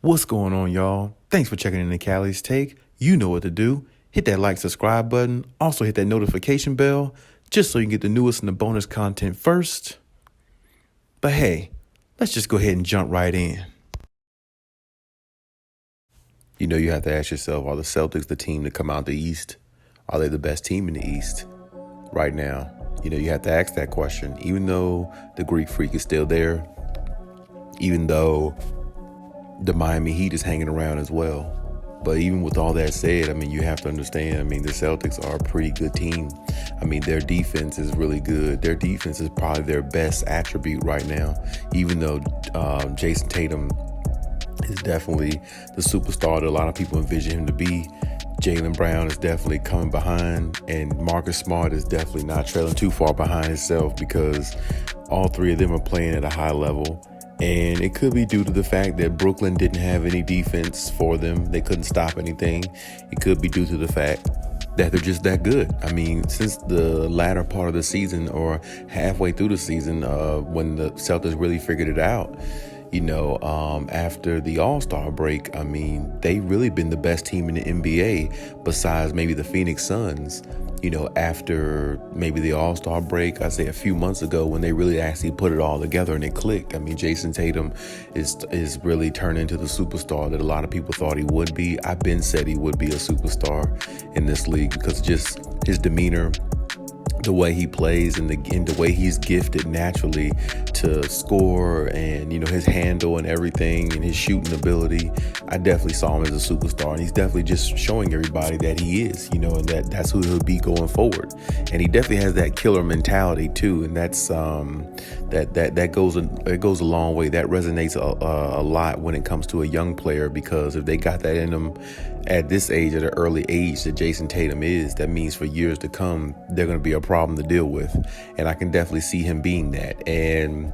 What's going on, y'all? Thanks for checking in the Khaliis Take. You know what to do. Hit that like, subscribe button. Also hit that notification bell just so you can get the newest and the bonus content first. But hey, let's just go ahead and jump right in. You have to ask yourself, are the Celtics the team to come out the East? Are they the best team in the East right now? You have to ask that question. Even though the Greek Freak is still there, even though the Miami Heat is hanging around as well. But even with all that said, you have to understand, the Celtics are a pretty good team. Their defense is really good. Their defense is probably their best attribute right now, even though Jason Tatum is definitely the superstar that a lot of people envision him to be. Jaylen Brown is definitely coming behind, and Marcus Smart is definitely not trailing too far behind himself because all three of them are playing at a high level. And it could be due to the fact that Brooklyn didn't have any defense for them. They couldn't stop anything. It could be due to the fact that they're just that good. Since the latter part of the season or halfway through the season, when the Celtics really figured it out, after the All-Star break, they've really been the best team in the NBA besides maybe the Phoenix Suns. After maybe the All-Star break, I say a few months ago when they really actually put it all together and it clicked. Jason Tatum is really turned into the superstar that a lot of people thought he would be. I've been said he would be a superstar in this league because just his demeanor, the way he plays and the way he's gifted naturally to score and, his handle and everything and his shooting ability. I definitely saw him as a superstar, and he's definitely just showing everybody that he is, and that's who he'll be going forward. And he definitely has that killer mentality too. And that's that goes a long way. That resonates a lot when it comes to a young player, because if they got that in them at this age, at an early age that Jason Tatum is, that means for years to come, they're going to be a problem to deal with. And I can definitely see him being that. And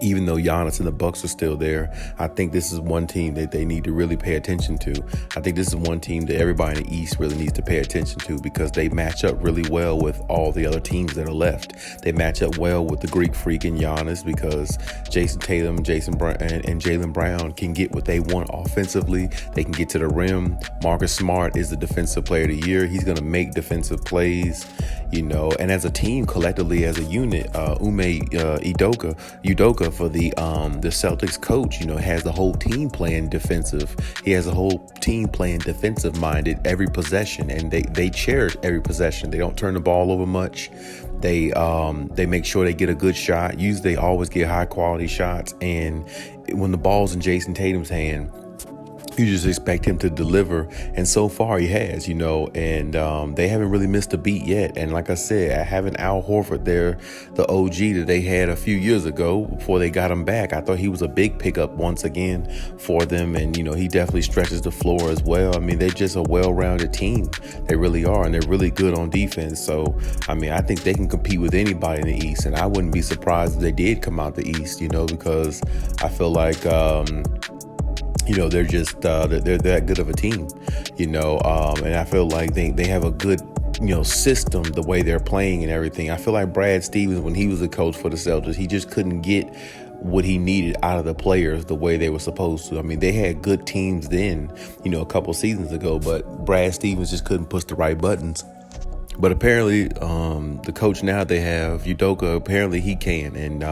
even though Giannis and the Bucks are still there, I think this is one team that they need to really pay attention to. I think this is one team that everybody in the East really needs to pay attention to because they match up really well with all the other teams that are left. They match up well with the Greek Freak and Giannis because Jason Tatum, Jason Brown, and Jaylen Brown can get what they want offensively. They can get to the rim. Marcus Smart is the defensive player of the year. He's going to make defensive plays, and as a team, collectively as a unit, Udoka for the Celtics coach, has the whole team playing defensive. He has a whole team playing defensive minded every possession, and they cherish every possession. They don't turn the ball over much. They make sure they get a good shot. Usually they always get high quality shots, and when the ball's in Jason Tatum's hand, you just expect him to deliver, and so far he has, and they haven't really missed a beat yet. And like I said, having Al Horford there, the OG that they had a few years ago before they got him back, I thought he was a big pickup once again for them. And, he definitely stretches the floor as well. They're just a well-rounded team. They really are, and they're really good on defense. So, I think they can compete with anybody in the East, and I wouldn't be surprised if they did come out the East, because I feel like they're just they're that good of a team, and I feel like they have a good system, the way they're playing and everything. I feel like Brad Stevens, when he was the coach for the Celtics, he just couldn't get what he needed out of the players the way they were supposed to. They had good teams then, a couple seasons ago, but Brad Stevens just couldn't push the right buttons. But apparently, the coach now they have, Udoka, apparently he can. And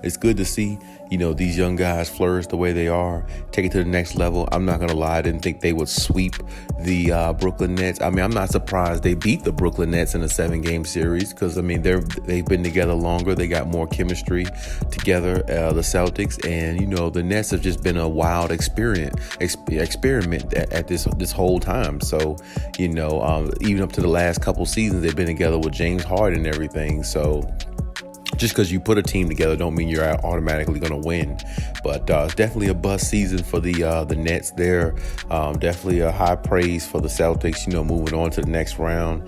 it's good to see, these young guys flourish the way they are, take it to the next level. I'm not going to lie, I didn't think they would sweep the Brooklyn Nets. I'm not surprised they beat the Brooklyn Nets in a 7-game series because, they've been together longer. They got more chemistry together, the Celtics. And, the Nets have just been a wild experiment at this whole time. So, even up to the last couple seasons, they've been together with James Harden and everything. So just because you put a team together don't mean you're automatically going to win. But it's definitely a bust season for the Nets there. Definitely a high praise for the Celtics, moving on to the next round.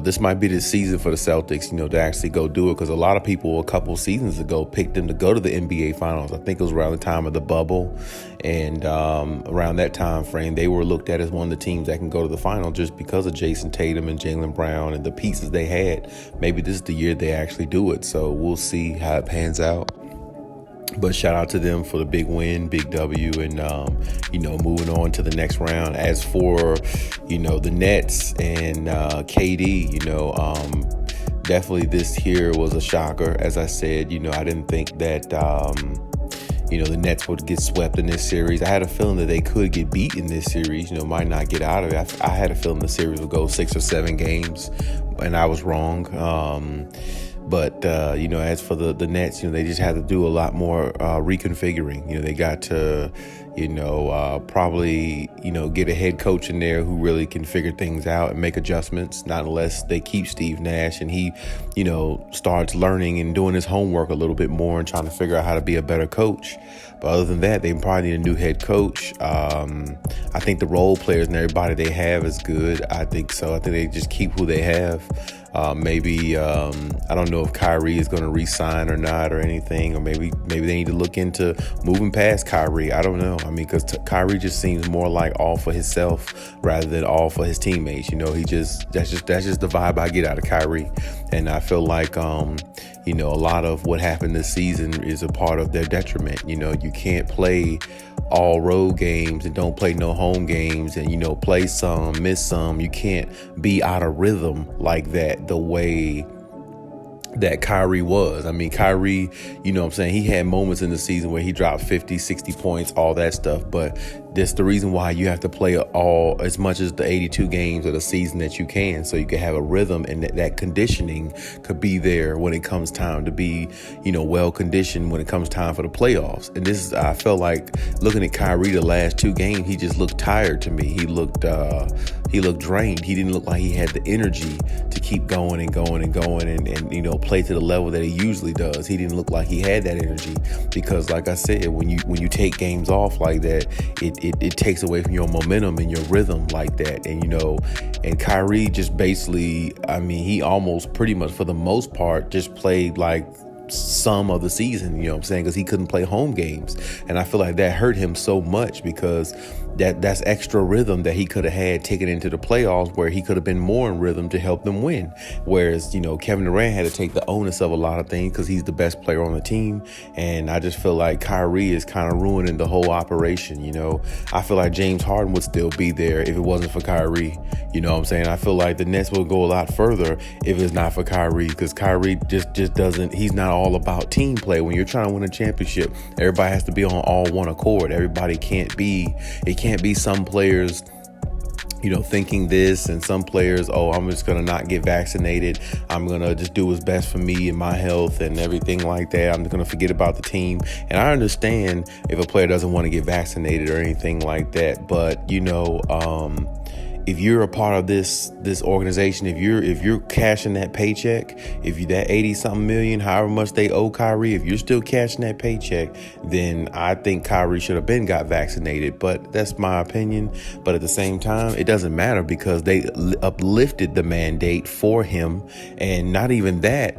This might be the season for the Celtics, to actually go do it, because a lot of people a couple seasons ago picked them to go to the NBA Finals. I think it was around the time of the bubble, and around that time frame, they were looked at as one of the teams that can go to the final just because of Jason Tatum and Jaylen Brown and the pieces they had. Maybe this is the year they actually do it, so we'll see how it pans out. But shout out to them for the big win, big W, and moving on to the next round. As for the Nets and KD, definitely this here was a shocker. As I said, I didn't think that the Nets would get swept in this series. I had a feeling that they could get beat in this series. Might not get out of it. I had a feeling the series would go 6 or 7 games, and I was wrong. But as for the Nets, they just had to do a lot more reconfiguring. They got to, probably, get a head coach in there who really can figure things out and make adjustments, not unless they keep Steve Nash and he, starts learning and doing his homework a little bit more and trying to figure out how to be a better coach. But other than that, they probably need a new head coach. I think the role players and everybody they have is good. I think so. I think they just keep who they have. Maybe I don't know if Kyrie is going to re-sign or not or anything, or maybe they need to look into moving past Kyrie. I don't know. I mean, because Kyrie just seems more like all for himself rather than all for his teammates. That's just the vibe I get out of Kyrie, and I feel like a lot of what happened this season is a part of their detriment. You can't play all road games and don't play no home games and play some, miss some. You can't be out of rhythm like that the way that Kyrie was. I mean, Kyrie, he had moments in the season where he dropped 50, 60 points, all that stuff. But that's the reason why you have to play all as much as the 82 games of the season that you can, so you can have a rhythm, and that conditioning could be there when it comes time to be, well conditioned when it comes time for the playoffs. And this is, I felt like looking at Kyrie the last 2 games, he just looked tired to me. He looked drained. He didn't look like he had the energy to keep going and going and going and play to the level that he usually does. He didn't look like he had that energy because, like I said, when you take games off like that, it takes away from your momentum and your rhythm like that. And Kyrie just basically, he almost pretty much for the most part just played like some of the season, because he couldn't play home games. And I feel like that hurt him so much because that's extra rhythm that he could have had taken into the playoffs, where he could have been more in rhythm to help them win. Whereas, Kevin Durant had to take the onus of a lot of things because he's the best player on the team. And I just feel like Kyrie is kind of ruining the whole operation. I feel like James Harden would still be there if it wasn't for Kyrie. I feel like the Nets will go a lot further if it's not for Kyrie, because Kyrie just doesn't, he's not all about team play. When you're trying to win a championship, everybody has to be on all one accord. It can't be some players thinking this, and some players, I'm just going to not get vaccinated. I'm going to just do what's best for me and my health and everything like that. I'm going to forget about the team. And I understand if a player doesn't want to get vaccinated or anything like that. But, if you're a part of this organization, if you're cashing that paycheck, if you that 80-something million, however much they owe Kyrie, if you're still cashing that paycheck, then I think Kyrie should have got vaccinated. But that's my opinion. But at the same time, it doesn't matter because they uplifted the mandate for him, and not even that.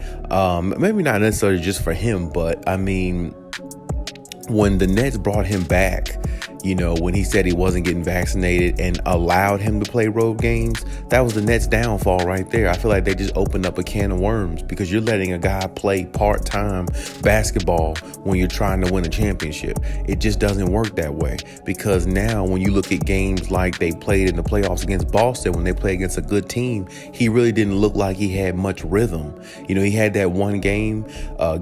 Maybe not necessarily just for him, but I mean, when the Nets brought him back, when he said he wasn't getting vaccinated and allowed him to play road games, that was the Nets' downfall right there. I feel like they just opened up a can of worms because you're letting a guy play part-time basketball when you're trying to win a championship. It just doesn't work that way, because now when you look at games like they played in the playoffs against Boston, when they play against a good team, he really didn't look like he had much rhythm. He had that one game,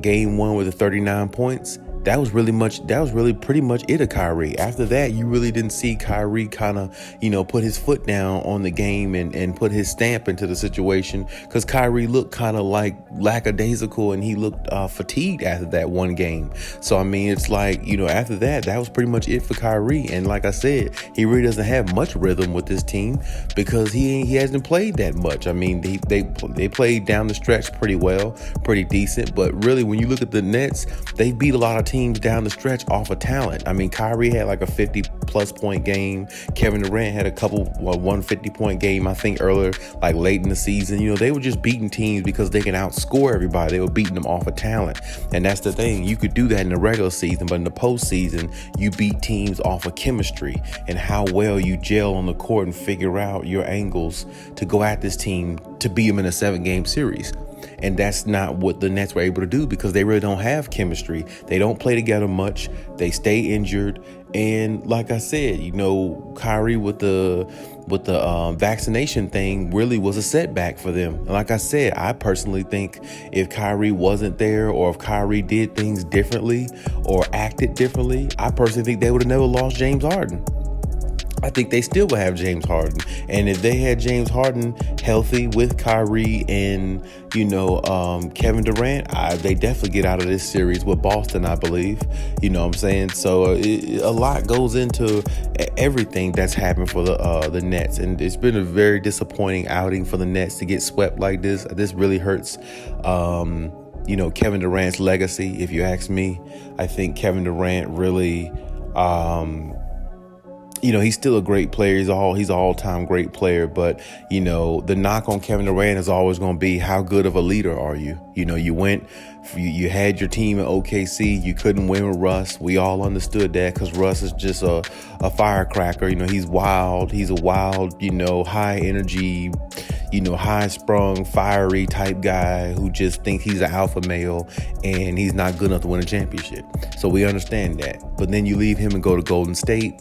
game 1 with the 39 points. That was really pretty much it of Kyrie. After that, you really didn't see Kyrie kind of, put his foot down on the game and put his stamp into the situation, because Kyrie looked kind of like lackadaisical and he looked fatigued after that one game. So, it's like, after that was pretty much it for Kyrie. And like I said, he really doesn't have much rhythm with this team because he hasn't played that much. They played down the stretch pretty well, pretty decent. But really, when you look at the Nets, they beat a lot of teams down the stretch off of talent. Kyrie had like a 50-plus point game. Kevin Durant had a couple 150-point game, I think, earlier, like late in the season. They were just beating teams because they can outscore everybody. They were beating them off of talent. And that's the thing. You could do that in the regular season, but in the postseason, you beat teams off of chemistry and how well you gel on the court and figure out your angles to go at this team to beat them in a 7-game series. And that's not what the Nets were able to do because they really don't have chemistry. They don't play together much. They stay injured. And like I said, Kyrie with the vaccination thing really was a setback for them. And like I said, I personally think if Kyrie wasn't there, or if Kyrie did things differently or acted differently, I personally think they would have never lost James Harden. I think they still would have James Harden. And if they had James Harden healthy with Kyrie and, Kevin Durant, they definitely get out of this series with Boston, I believe. You know what I'm saying? So a lot goes into everything that's happened for the Nets. And it's been a very disappointing outing for the Nets to get swept like this. This really hurts, Kevin Durant's legacy, if you ask me. I think Kevin Durant really... he's still a great player. He's an all-time great player. But, the knock on Kevin Durant is always going to be, how good of a leader are you? You had your team at OKC. You couldn't win with Russ. We all understood that because Russ is just a firecracker. He's wild. He's a wild, high energy, high-sprung, fiery type guy who just thinks he's an alpha male and he's not good enough to win a championship. So we understand that. But then you leave him and go to Golden State.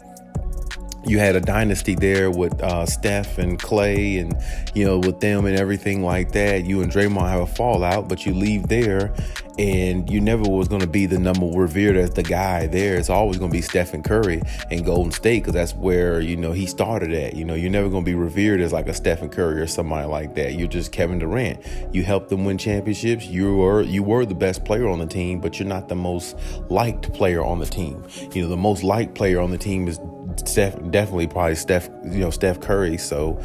You had a dynasty there with Steph and Clay and, with them and everything like that. You and Draymond have a fallout, but you leave there and you never was going to be the number revered as the guy there. It's always going to be Stephen Curry and Golden State because that's where, he started at. You're never going to be revered as like a Stephen Curry or somebody like that. You're just Kevin Durant. You helped them win championships. You were the best player on the team, but you're not the most liked player on the team. The most liked player on the team is definitely probably Steph Curry. So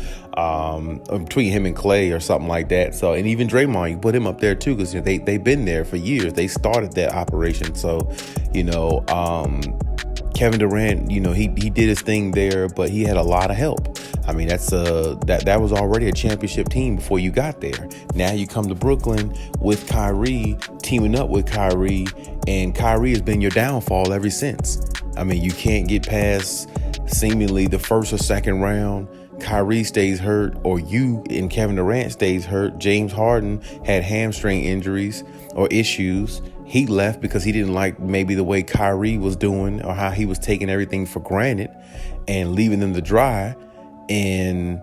between him and Clay or something like that. So, and even Draymond, you put him up there too because they've been there for years. They started that operation. So, Kevin Durant, he did his thing there, but he had a lot of help. I mean, that was already a championship team before you got there. Now you come to Brooklyn with Kyrie, teaming up with Kyrie, and Kyrie has been your downfall ever since. I mean, you can't get past seemingly the first or second round. Kyrie stays hurt, or you and Kevin Durant stays hurt. James Harden had hamstring injuries or issues. He left because he didn't like maybe the way Kyrie was doing or how he was taking everything for granted and leaving them to dry. And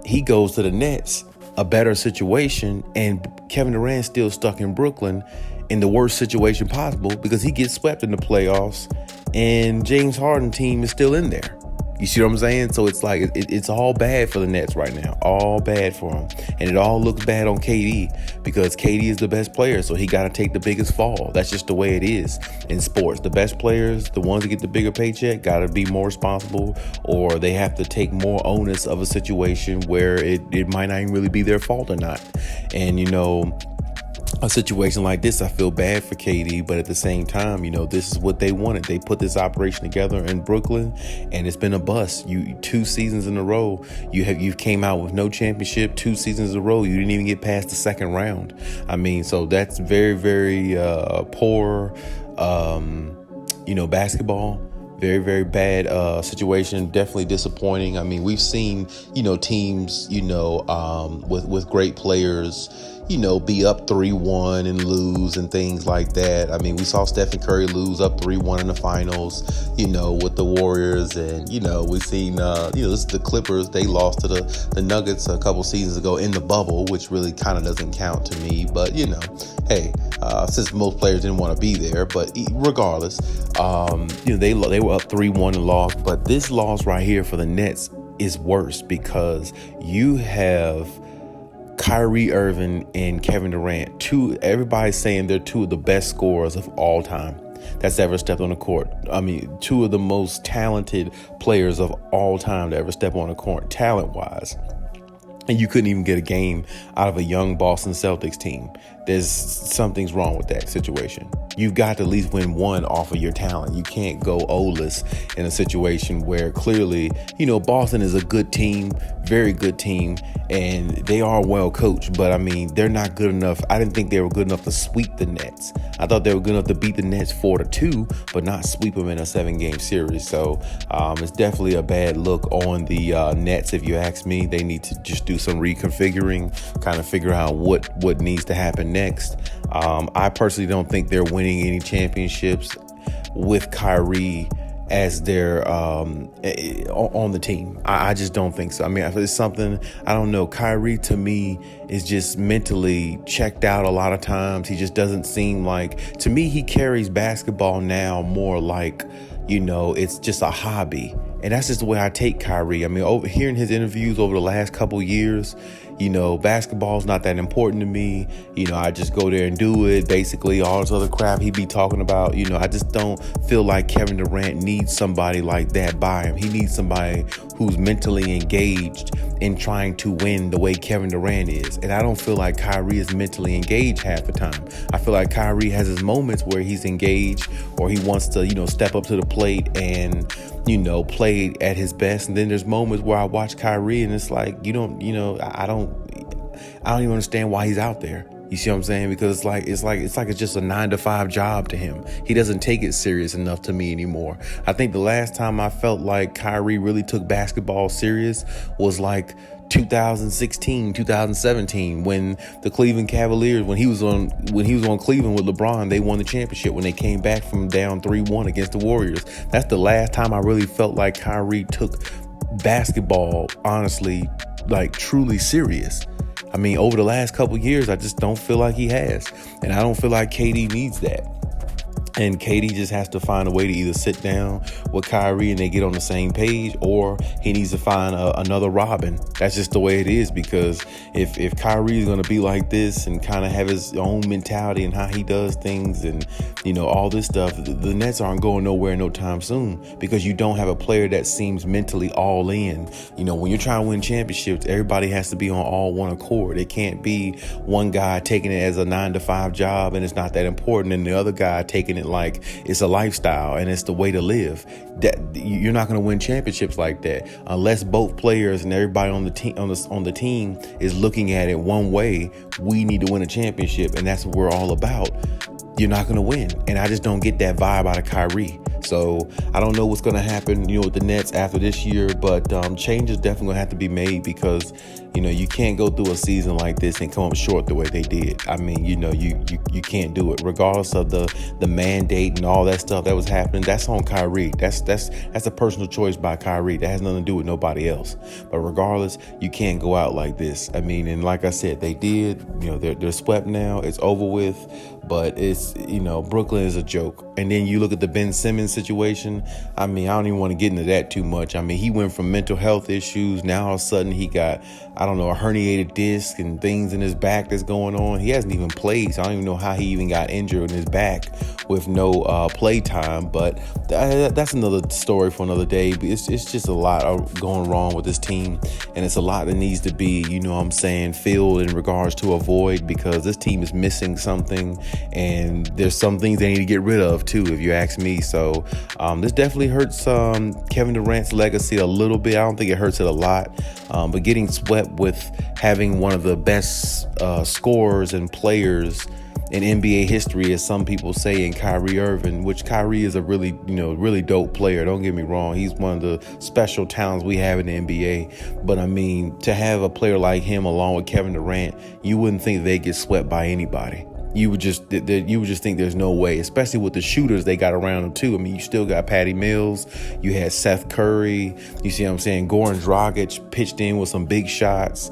he goes to the Nets, a better situation, and Kevin Durant still stuck in Brooklyn in the worst situation possible because he gets swept in the playoffs and James Harden team is still in there. You see what I'm saying? So it's like it's all bad for the Nets right now. All bad for them. And it all looks bad on KD because KD is the best player. So he got to take the biggest fall. That's just the way it is in sports. The best players, the ones that get the bigger paycheck, got to be more responsible, or they have to take more onus of a situation where it might not even really be their fault or not. And, a situation like this, I feel bad for KD, but at the same time, this is what they wanted. They put this operation together in Brooklyn, and it's been a bust. 2 seasons in a row, you came out with no championship. 2 seasons in a row, you didn't even get past the second round. I mean, so that's very, very poor, basketball. Very, very bad situation. Definitely disappointing. I mean, we've seen, teams, with great players, be up 3-1 and lose and things like that. I mean, we saw Stephen Curry lose up 3-1 in the finals, with the Warriors. And, we've seen, this is the Clippers. They lost to the Nuggets a couple seasons ago in the bubble, which really kind of doesn't count to me. But, hey, since most players didn't want to be there. But regardless, they were up 3-1 and lost. But this loss right here for the Nets is worse because you have Kyrie Irving and Kevin Durant, everybody's saying they're 2 of the best scorers of all time that's ever stepped on the court. I mean, 2 of the most talented players of all time to ever step on the court, talent-wise. And you couldn't even get a game out of a young Boston Celtics team. Something's wrong with that situation. you've got to at least win one off of your talent. You can't go O-less in a situation where clearly, Boston is a good team, very good team, and they are well coached. But I mean, they're not good enough. I didn't think they were good enough to sweep the Nets. I thought they were good enough to beat the Nets 4-2, but not sweep them in a 7-game series. So it's definitely a bad look on the Nets. If you ask me, they need to just do some reconfiguring, kind of figure out what needs to happen next. I personally don't think they're winning any championships with Kyrie as their on the team. I just don't think so. I mean, it's something, I don't know. Kyrie to me is just mentally checked out a lot of times. He just doesn't seem like, to me, he carries basketball now more like, it's just a hobby. And that's just the way I take Kyrie. I mean, hearing his interviews over the last couple years, basketball's not that important to me. I just go there and do it. Basically, all this other crap he be talking about, I just don't feel like Kevin Durant needs somebody like that by him. He needs somebody who's mentally engaged in trying to win the way Kevin Durant is. And I don't feel like Kyrie is mentally engaged half the time. I feel like Kyrie has his moments where he's engaged or he wants to, step up to the plate and, play at his best. And then there's moments where I watch Kyrie and it's like, I don't even understand why he's out there. You see what I'm saying? Because it's just a 9-to-5 job to him. He doesn't take it serious enough to me anymore. I think the last time I felt like Kyrie really took basketball serious was like 2016, 2017, when the Cleveland Cavaliers, when he was on Cleveland with LeBron, they won the championship when they came back from down 3-1 against the Warriors. That's the last time I really felt like Kyrie took basketball, honestly, like truly serious. I mean, over the last couple of years, I just don't feel like he has. And I don't feel like KD needs that. And KD just has to find a way to either sit down with Kyrie and they get on the same page, or he needs to find another Robin. That's just the way it is, because if Kyrie is going to be like this and kind of have his own mentality and how he does things and, all this stuff, the Nets aren't going nowhere no time soon, because you don't have a player that seems mentally all in. When you're trying to win championships, everybody has to be on all one accord. It can't be one guy taking it as a 9-to-5 job and it's not that important, and the other guy taking it like it's a lifestyle and it's the way to live. That you're not going to win championships like that unless both players and everybody on the team is looking at it one way. We need to win a championship, and that's what we're all about. You're not going to win, and I just don't get that vibe out of Kyrie. So I don't know what's going to happen, with the Nets after this year, but change is definitely going to have to be made, because you can't go through a season like this and come up short the way they did. I mean, you can't do it, regardless of the mandate and all that stuff that was happening. That's on Kyrie. That's a personal choice by Kyrie. That has nothing to do with nobody else. But regardless, you can't go out like this. I mean, and like I said, they did. They're swept now. It's over with. But it's Brooklyn is a joke. And then you look at the Ben Simmons situation. I mean, I don't even want to get into that too much. I mean, he went from mental health issues. Now all of a sudden he got, a herniated disc and things in his back that's going on. He hasn't even played, so I don't even know how he even got injured in his back with no play time. But that's another story for another day. But it's just a lot going wrong with this team, and it's a lot that needs to be, filled in regards to a void, because this team is missing something, and there's some things they need to get rid of too, if you ask me. So this definitely hurts Kevin Durant's legacy a little bit. I don't think it hurts it a lot, but getting swept with having one of the best scorers and players in NBA history, as some people say, in Kyrie Irving, which Kyrie is a really dope player. Don't get me wrong. He's one of the special talents we have in the NBA. But I mean, to have a player like him along with Kevin Durant, you wouldn't think they get swept by anybody. You would just think there's no way, especially with the shooters they got around them too. I mean, you still got Patty Mills, you had Seth Curry, you see what I'm saying? Goran Dragic pitched in with some big shots.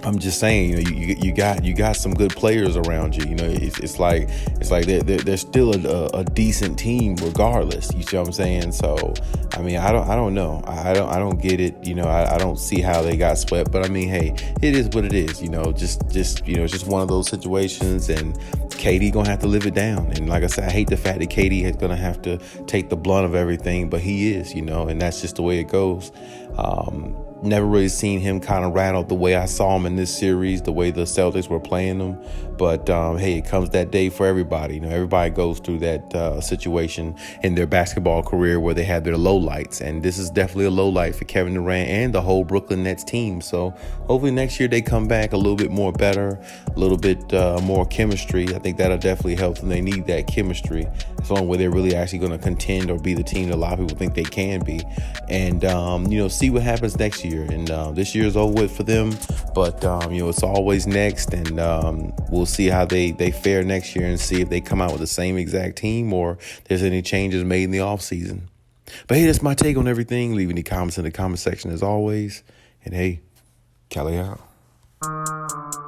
I'm just saying, you got some good players around you. It's like they're still a decent team regardless. You see what I'm saying? So I mean, I don't know. I don't get it. I don't see how they got swept. But I mean, hey, it is what it is. It's just one of those situations, and KD gonna have to live it down. And like I said, I hate the fact that KD is gonna have to take the blunt of everything, but he is, and that's just the way it goes. Never really seen him kind of rattled the way I saw him in this series, the way the Celtics were playing him. But hey, it comes that day for everybody. You know, everybody goes through that situation in their basketball career where they have their lowlights, and this is definitely a low light for Kevin Durant and the whole Brooklyn Nets team. So hopefully next year they come back a little bit more better, a little bit more chemistry. I think that'll definitely help them. They need that chemistry. It's the only way they're really actually going to contend or be the team that a lot of people think they can be. And see what happens next year. And this year is over with for them, but it's always next, and we'll see how they fare next year and see if they come out with the same exact team or there's any changes made in the offseason. But hey, that's my take on everything. Leave any comments in the comment section as always. And hey, Khaliis out.